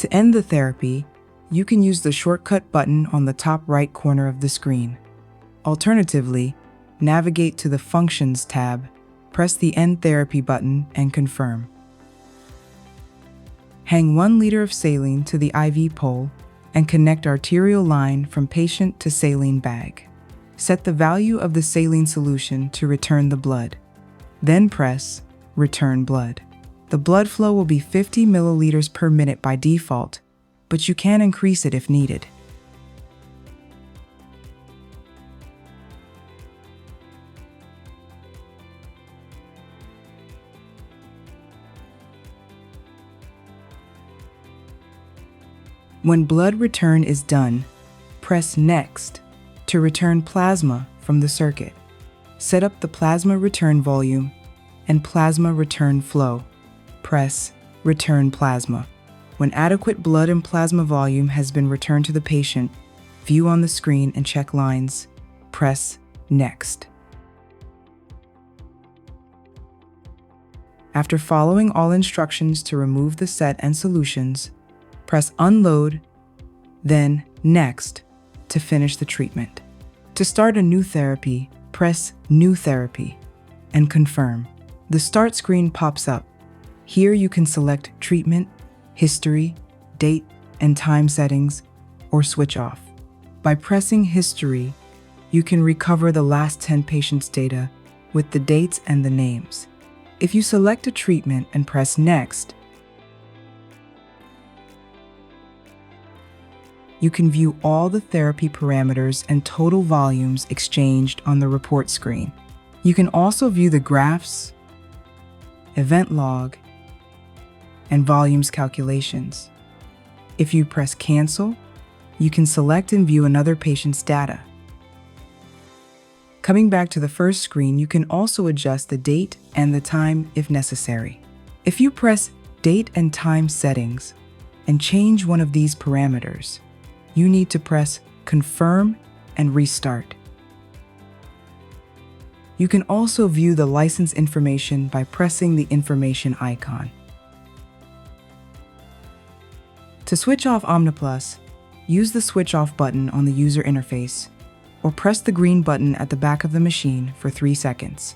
To end the therapy, you can use the shortcut button on the top right corner of the screen. Alternatively, navigate to the Functions tab, press the End Therapy button, and confirm. Hang 1 liter of saline to the IV pole and connect arterial line from patient to saline bag. Set the value of the saline solution to return the blood. Then press Return Blood. The blood flow will be 50 milliliters per minute by default, but you can increase it if needed. When blood return is done, press Next to return plasma from the circuit. Set up the plasma return volume and plasma return flow. Press Return Plasma. When adequate blood and plasma volume has been returned to the patient, view on the screen and check lines. Press Next. After following all instructions to remove the set and solutions, press Unload, then Next to finish the treatment. To start a new therapy, press New Therapy and confirm. The Start screen pops up. Here you can select treatment, history, date and time settings, or switch off. By pressing History, you can recover the last 10 patients' data with the dates and the names. If you select a treatment and press Next, you can view all the therapy parameters and total volumes exchanged on the report screen. You can also view the graphs, event log, and volumes calculations. If you press Cancel, you can select and view another patient's data. Coming back to the first screen, you can also adjust the date and the time if necessary. If you press Date and Time Settings and change one of these parameters, you need to press Confirm and Restart. You can also view the license information by pressing the information icon. To switch off OMNI+, use the Switch Off button on the user interface, or press the green button at the back of the machine for 3 seconds.